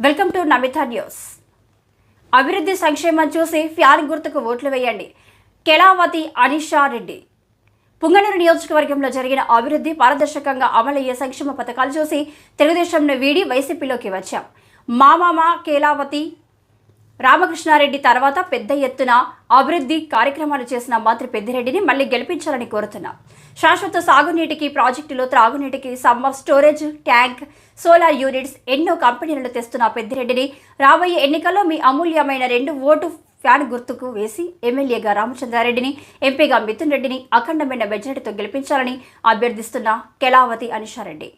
Welcome to Namitha news. అభివృద్ధి సంక్షేమం చూసి ఫ్యాన్ గుర్తుకు ఓట్లు వేయండి. కెలావతి అనిషా రెడ్డి. పుంగనూరు నియోజకవర్గంలో జరిగిన అభివృద్ధి పారదర్శకంగా అమలయ్యే సంక్షేమ పథకాలు చూసి తెలుగుదేశంను వీడి వైసీపీలోకి వచ్చాం. మామామ కేలావతి రామకృష్ణారెడ్డి తర్వాత పెద్ద ఎత్తున అభివృద్ధి కార్యక్రమాలు చేసిన మంత్రి పెద్దిరెడ్డిని మళ్లీ గెలిపించాలని కోరుతున్నాం. శాశ్వత సాగునీటికి, ప్రాజెక్టులు, త్రాగునీటికి, summer storage tank, solar units ఎన్నో కంపెనీలను తెస్తున్న పెద్దిరెడ్డిని రాబోయే ఎన్నికల్లో మీ అమూల్యమైన 2 ఓటు ఫ్యాన్ గుర్తుకు వేసి ఎమ్మెల్యేగా రామచంద్రారెడ్డిని, ఎంపీగా మిథున్ రెడ్డిని అఖండమైన మెజారిటీతో గెలిపించాలని అభ్యర్థిస్తున్న కెలావతి అనిషారెడ్డి.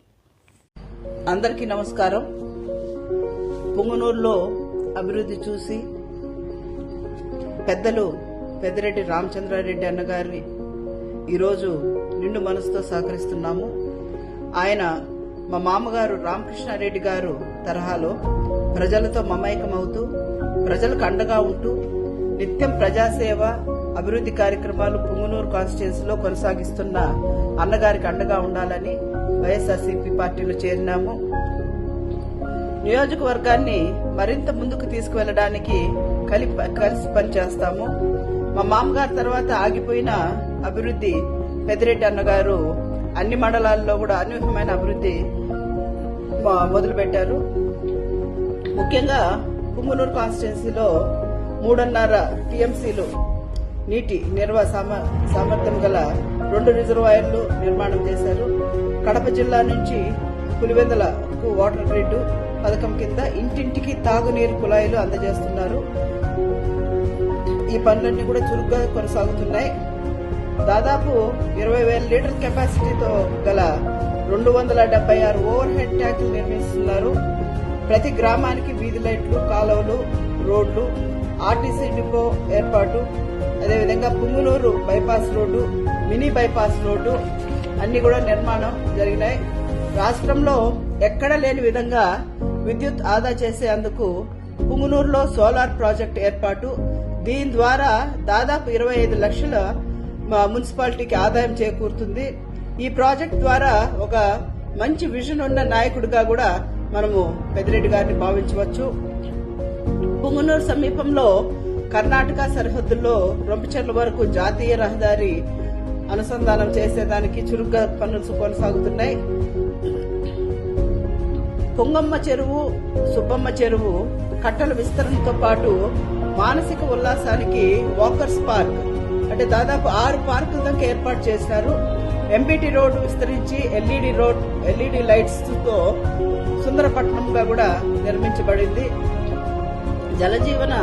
అందరికీ నమస్కారం. పుంగనూరులో అభివృద్ధి చూసి పెద్దలు పెద్దిరెడ్డి రామచంద్రారెడ్డి అన్నగారిని ఈరోజు నిండు మనసుతో సహకరిస్తున్నాము. ఆయన మా మామగారు రామకృష్ణారెడ్డి గారు తరహాలో ప్రజలతో మమేకమవుతూ ప్రజలకు అండగా ఉంటూ నిత్యం ప్రజాసేవ, అభివృద్ధి కార్యక్రమాలు పుంగనూరు కాన్స్టిట్యున్సీలో కొనసాగిస్తున్న అన్నగారికి అండగా ఉండాలని వైఎస్ఆర్సీపీ పార్టీలో చేరినాము. నియోజకవర్గాన్ని మరింత ముందుకు తీసుకువెళ్లడానికి కలిసి పనిచేస్తాము. మా మామగారు తర్వాత ఆగిపోయిన అభివృద్ధి పెద్దిరెడ్డి అన్నగారు అన్ని మండలాల్లో కూడా అనూహ్యమైన అభివృద్ధి మొదలుపెట్టారు. ముఖ్యంగా పుంగనూరు కాన్స్టిట్యున్సీలో 3.5 టీఎంసీలు నీటి నిర్వహణ సామర్థ్యం గల 2 రిజర్వాయర్లు నిర్మాణం చేశారు. కడప జిల్లా నుంచి పులివెందులకు వాటర్ గ్రిడ్ పథకం కింద ఇంటింటికి తాగునీరు కుళాయిలు అందజేస్తున్నారు. ఈ పనులన్నీ కూడా చురుగ్గా కొనసాగుతున్నాయి. దాదాపు 20,000 లీటర్ల కెపాసిటీతో గల 276 ఓవర్ హెడ్ ట్యాంకులు నిర్మిస్తున్నారు. ప్రతి గ్రామానికి వీధి లైట్లు, కాలువలు, రోడ్లు, ఆర్టీసీ డిపో ఏర్పాటు, అదేవిధంగా Punganur bypass road, mini bypass road అన్ని కూడా నిర్మాణం జరిగినాయి. రాష్ట్రంలో ఎక్కడ లేని విధంగా విద్యుత్ ఆదా చేసేందుకు పుంగనూరులో సోలార్ ప్రాజెక్టు ఏర్పాటు. దీని ద్వారా దాదాపు 25 లక్షల మున్సిపాలిటీకి ఆదాయం చేకూరుతుంది. ఈ ప్రాజెక్ట్ ద్వారా ఒక మంచి విజన్ ఉన్న నాయకుడిగా కూడా మనము పెద్దిరెడ్డి గారిని భావించవచ్చు. పుంగనూరు సమీపంలో కర్ణాటక సరిహద్దుల్లో రొంపిచెర్ల వరకు జాతీయ రహదారి అనుసంధానం చేసేదానికి చురుగ్గా పనులు కొనసాగుతున్నాయి. పొంగమ్మ చెరువు, సుబ్బమ్మ చెరువు కట్టల విస్తరణతో పాటు మానసిక ఉల్లాసానికి వాకర్స్ పార్క్ అంటే దాదాపు 6 పార్కుల దాకా ఏర్పాటు చేసినారు. ఎంబీటీ రోడ్డు విస్తరించి ఎల్ఈడి లైట్స్ తో సుందరపట్నంగా కూడా నిర్మించబడింది. జలజీవన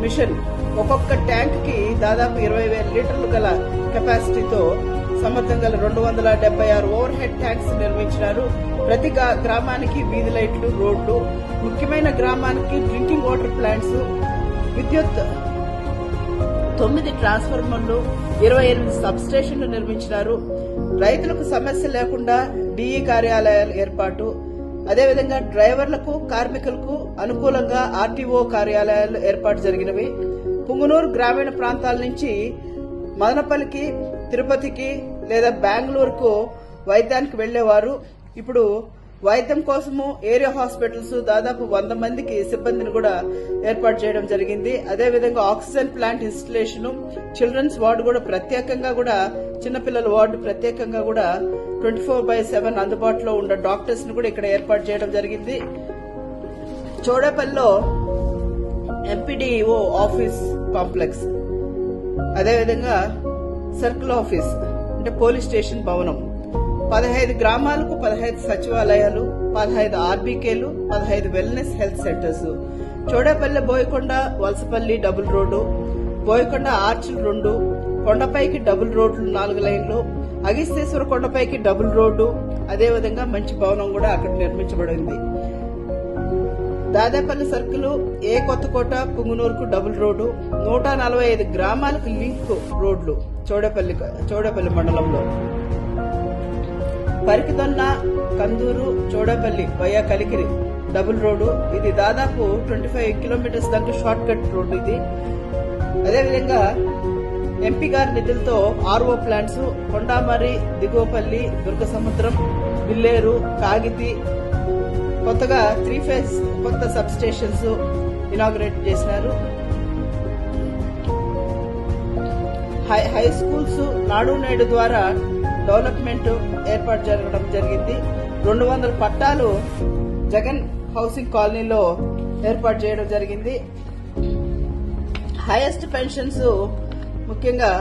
మిషన్ ఒక్కొక్క ట్యాంక్ కి దాదాపు 20,000 లీటర్లు గల కెపాసిటీతో సామర్థ్యం గల 276 ఓవర్ హెడ్ ట్యాంక్స్ నిర్మించినారు. ప్రతి గ్రామానికి వీధి లైట్లు, రోడ్లు, ముఖ్యమైన గ్రామానికి డ్రింకింగ్ వాటర్ ప్లాంట్స్, విద్యుత్ 9 ట్రాన్స్ఫార్మర్లు, 28 సబ్ స్టేషన్లు నిర్మించినారు. రైతులకు సమస్య లేకుండా డిఈ కార్యాలయాలు ఏర్పాటు, అదేవిధంగా డ్రైవర్లకు, కార్మికులకు అనుకూలంగా ఆర్టీఓ కార్యాలయాలు ఏర్పాటు జరిగినవి. పుంగనూరు గ్రామీణ ప్రాంతాల నుంచి మదనపల్లికి, తిరుపతికి లేదా బెంగళూరుకు వైద్యానికి వెళ్లేవారు. ఇప్పుడు వైద్యం కోసము ఏరియా హాస్పిటల్స్ దాదాపు 100 మందికి సిబ్బందిని కూడా ఏర్పాటు చేయడం జరిగింది. అదేవిధంగా oxygen plant installation, children's ward కూడా ప్రత్యేకంగా కూడా, చిన్నపిల్లల వార్డు ప్రత్యేకంగా కూడా 24/7 అందుబాటులో ఉన్న డాక్టర్స్ ను కూడా ఇక్కడ ఏర్పాటు చేయడం జరిగింది. చోడేపల్లిలో ఎంపీడీఓ ఆఫీస్ కాంప్లెక్స్, అదేవిధంగా సర్కిల్ ఆఫీస్ అంటే పోలీస్ స్టేషన్ భవనం, 15 గ్రామాలకు 15 సచివాలయాలు, 15 ఆర్బీకేలు, 15 wellness health centres. Chodepalli Boyakonda Valasapalli double road, Boyakonda ఆర్చిల్ 2, కొండపైకి డబుల్ రోడ్లు 4 లైన్లు, అగిస్తేశ్వర కొండపైకి డబుల్ రోడ్డు, అదేవిధంగా మంచి భవనం కూడా అక్కడ నిర్మించబడింది. దాదాపల్లి సర్కిల్, ఏ కొత్తకోట, పుంగనూరుకు డబుల్ రోడ్డు, 145 గ్రామాలకు లింక్ రోడ్లు చోడేపల్లి మండలంలో. Parikidonna, Kanduru, Chodepalli via Kalikiri double road. ఇది దాదాపు 25 కిలోమీటర్స్ దాకా షార్ట్ కట్ రోడ్డు ఇది. అదేవిధంగా ఎంపీ గారి నిధులతో ఆర్ఓ ప్లాంట్స్ కొండామరి, దిగువపల్లి, దుర్గసముద్రం, బిల్లేరు, కాగితి, కొత్తగా 3 ఫేజ్ కొత్త సబ్ స్టేషన్స్ ఇనాగ్రేట్ చేసినారు. హై స్కూల్స్ నాడు నేడు ద్వారా డెవలప్మెంట్ ఏర్పాటు జరగడం జరిగింది. 200 పట్టాలు జగన్ హౌసింగ్ కాలనీలో ఏర్పాటు చేయడం జరిగింది. హైయెస్ట్ పెన్షన్స్ ముఖ్యంగా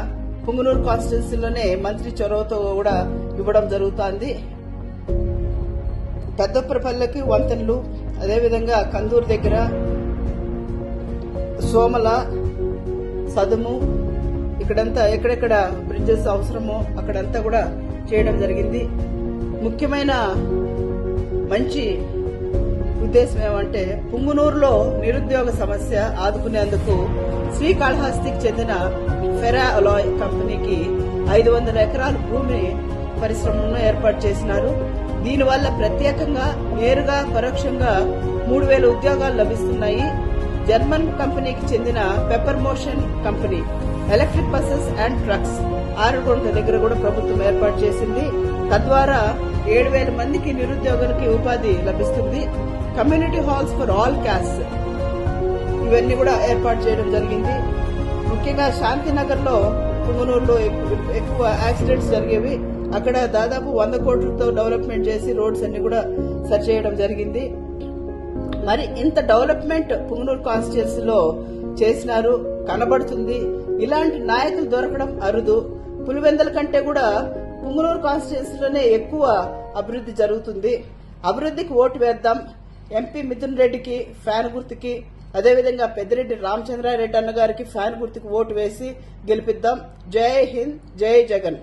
పుంగనూరు కాన్స్టిట్యున్సీలోనే మంత్రి చొరవతో కూడా ఇవ్వడం జరుగుతోంది. పెద్దపల్లికి వంతెనలు, అదేవిధంగా కందూరు దగ్గర సోమల, సదుము ఇక్కడంతా ఎక్కడెక్కడ బ్రిడ్జెస్ అవసరమో అక్కడంతా కూడా చేయడం జరిగింది. ముఖ్యమైన మంచి ఉద్దేశం ఏమంటే పుంగునూరులో నిరుద్యోగ సమస్య ఆదుకునేందుకు శ్రీకాళహస్తికి చెందిన ఫెరా అలాయ్ కంపెనీకి 500 ఎకరాల భూమి పరిశ్రమను ఏర్పాటు చేసినారు. దీనివల్ల ప్రత్యేకంగా నేరుగా పరోక్షంగా 3000 ఉద్యోగాలు లభిస్తున్నాయి. జర్మన్ కంపెనీకి చెందిన Pepper Motion company electric buses and trucks Arugonta దగ్గర కూడా ప్రభుత్వం ఏర్పాటు చేసింది. తద్వారా 7000 మందికి నిరుద్యోగులకి ఉపాధి లభిస్తుంది. Community halls for all caste ఇవన్నీ కూడా ఏర్పాటు చేయడం జరిగింది. ముఖ్యంగా శాంతినగర్ లో పుంగనూరులో ఎక్కువ యాక్సిడెంట్స్ జరిగేవి. అక్కడ దాదాపు 100 కోట్లతో డెవలప్మెంట్ చేసి రోడ్స్ అన్ని కూడా సరి చేయడం జరిగింది. మరి ఇంత డెవలప్మెంట్ పుంగనూరు కాన్స్టిట్యున్సీలో చేసినారు కనబడుతుంది. ఇలాంటి నాయకులు దొరకడం అరుదు. పులివెందుల కంటే కూడా పుంగనూరు కాన్స్టిట్యున్సీలోనే ఎక్కువ అభివృద్ధి జరుగుతుంది. అభివృద్ధికి ఓటు వేద్దాం. ఎంపీ మిథున్ రెడ్డికి ఫ్యాన్ గుర్తుకి, అదేవిధంగా పెద్దిరెడ్డి రామచంద్రారెడ్డి అన్నగారికి ఫ్యాన్ గుర్తుకి ఓటు వేసి గెలిపిద్దాం. జై హింద్, జై జగన్.